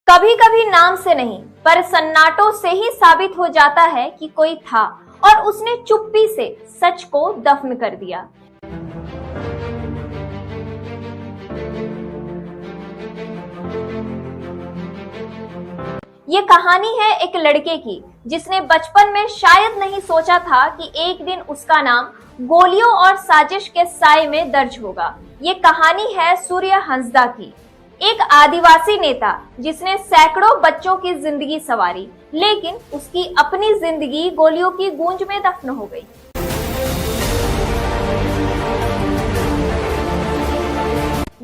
कभी कभी नाम से नहीं पर सन्नाटों से ही साबित हो जाता है कि कोई था और उसने चुप्पी से सच को दफन कर दिया। ये कहानी है एक लड़के की जिसने बचपन में शायद नहीं सोचा था कि एक दिन उसका नाम गोलियों और साजिश के साए में दर्ज होगा। ये कहानी है सूर्य हंसदा की, एक आदिवासी नेता जिसने सैकड़ों बच्चों की जिंदगी संवारी, लेकिन उसकी अपनी जिंदगी गोलियों की गूंज में दफन हो गई।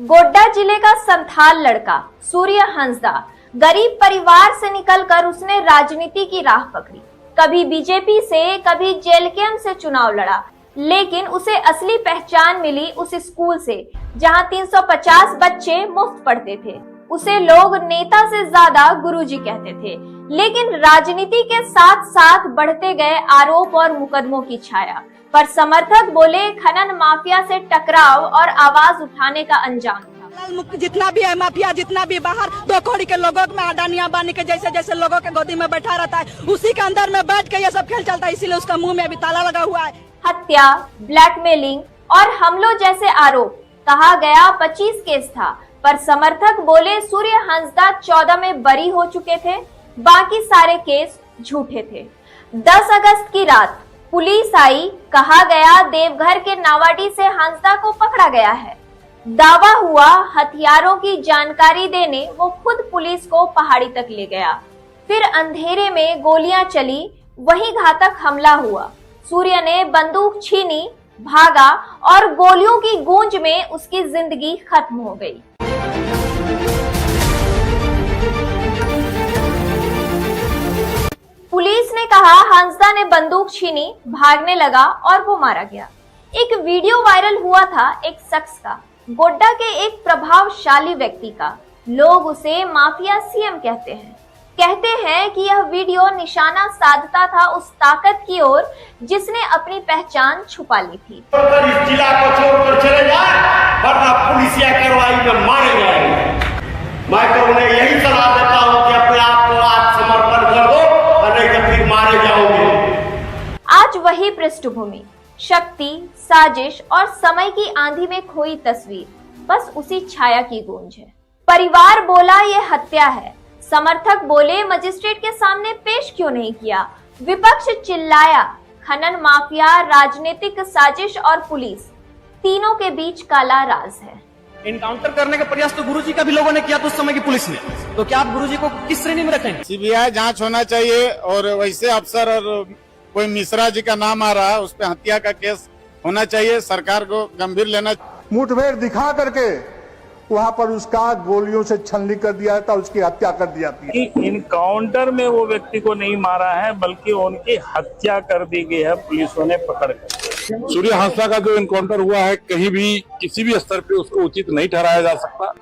गोड्डा जिले का संथाल लड़का सूर्य हंसदा गरीब परिवार से निकलकर उसने राजनीति की राह पकड़ी। कभी बीजेपी से, कभी जेएलकेएम से चुनाव लड़ा, लेकिन उसे असली पहचान मिली उस स्कूल से जहां 350 बच्चे मुफ्त पढ़ते थे। उसे लोग नेता से ज्यादा गुरुजी कहते थे, लेकिन राजनीति के साथ साथ बढ़ते गए आरोप और मुकदमों की छाया पर समर्थक बोले खनन माफिया से टकराव और आवाज उठाने का अंजाम था। जितना भी है माफिया, जितना भी बाहर दो कौड़ी के लोगों में अडानिया बानी के जैसे जैसे लोगों के गोदी में बैठा रहता है, उसी के अंदर में बैठ के ये सब खेल चलता है। इसीलिए उसका मुंह में अभी ताला लगा हुआ है। हत्या, ब्लैकमेलिंग और हमलों जैसे आरोप, कहा गया 25 केस था, पर समर्थक बोले सूर्य हंसदा 14 में बरी हो चुके थे, बाकी सारे केस झूठे थे। 10 अगस्त की रात पुलिस आई, कहा गया देवघर के नावाडी से हंसदा को पकड़ा गया है। दावा हुआ हथियारों की जानकारी देने वो खुद पुलिस को पहाड़ी तक ले गया। फिर अंधेरे में गोलियां चली, वही घातक हमला हुआ। सूर्य ने बंदूक छीनी, भागा और गोलियों की गूंज में उसकी जिंदगी खत्म हो गई। पुलिस ने कहा हंसदा ने बंदूक छीनी, भागने लगा और वो मारा गया। एक वीडियो वायरल हुआ था एक शख्स का, गोड्डा के एक प्रभावशाली व्यक्ति का। लोग उसे माफिया सीएम कहते हैं कि यह वीडियो निशाना साधता था उस ताकत की ओर जिसने अपनी पहचान छुपा ली थी। इस जिला को छोड़कर चले जाए वरना पुलिसिया कार्रवाई में मारे जाएंगे। मैं तो उन्हें यही सलाह देता हूं कि अपने आप को आत्मसमर्पण कर दो और नहीं तो फिर मारे जाओगे। आज वही पृष्ठभूमि, शक्ति, साजिश और समय की आंधी में खोई तस्वीर, बस उसी छाया की गूंज है। परिवार बोला ये हत्या है, समर्थक बोले मजिस्ट्रेट के सामने पेश क्यों नहीं किया। विपक्ष चिल्लाया खनन माफिया, राजनीतिक साजिश और पुलिस, तीनों के बीच काला राज है। इनकाउंटर करने का प्रयास तो गुरुजी का भी लोगों ने किया तो उस समय की पुलिस ने, तो क्या आप गुरुजी को किस श्रेणी में रखेंगे? सीबीआई जांच होना चाहिए और वैसे अफसर और कोई मिश्रा जी का नाम आ रहा है, उस पर हत्या का केस होना चाहिए। सरकार को गंभीर लेना। मुठभेड़ दिखा करके वहाँ पर उसका गोलियों से छलनी कर दिया जाता, उसकी हत्या कर दी जाती है। इनकाउंटर में वो व्यक्ति को नहीं मारा है बल्कि उनकी हत्या कर दी गई है पुलिसों ने पकड़ कर। सूर्य हंसदा का जो इनकाउंटर हुआ है कहीं भी किसी भी स्तर पे उसको उचित नहीं ठहराया जा सकता।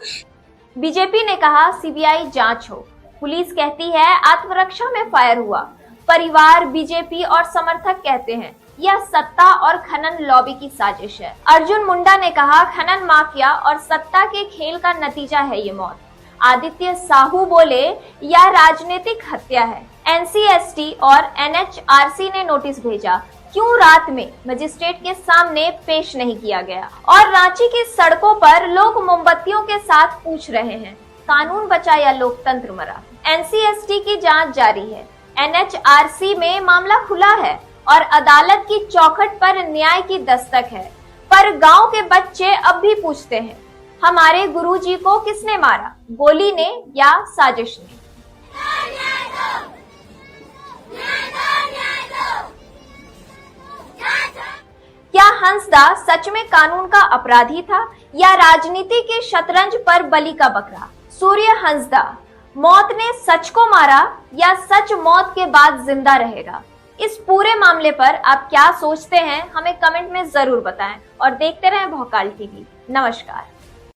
बीजेपी ने कहा सीबीआई जांच हो, पुलिस कहती है आत्मरक्षा में फायर हुआ। परिवार, बीजेपी और समर्थक कहते हैं यह सत्ता और खनन लॉबी की साजिश है। अर्जुन मुंडा ने कहा खनन माफिया और सत्ता के खेल का नतीजा है ये मौत। आदित्य साहू बोले यह राजनीतिक हत्या है। एनसीएसटी और एनएचआरसी ने नोटिस भेजा, क्यों रात में मजिस्ट्रेट के सामने पेश नहीं किया गया। और रांची की सड़कों पर लोग मोमबत्तियों के साथ पूछ रहे हैं कानून बचा या लोकतंत्र मरा। एनसीएसटी की जांच जारी है, एनएचआरसी में मामला खुला है और अदालत की चौखट पर न्याय की दस्तक है। पर गांव के बच्चे अब भी पूछते हैं हमारे गुरुजी को किसने मारा, गोली ने या साजिश ने। क्या हंसदा सच में कानून का अपराधी था या राजनीति के शतरंज पर बलि का बकरा? सूर्य हंसदा, मौत ने सच को मारा या सच मौत के बाद जिंदा रहेगा? इस पूरे मामले पर आप क्या सोचते हैं, हमें कमेंट में जरूर बताएं और देखते रहें भौकाल टीवी। नमस्कार।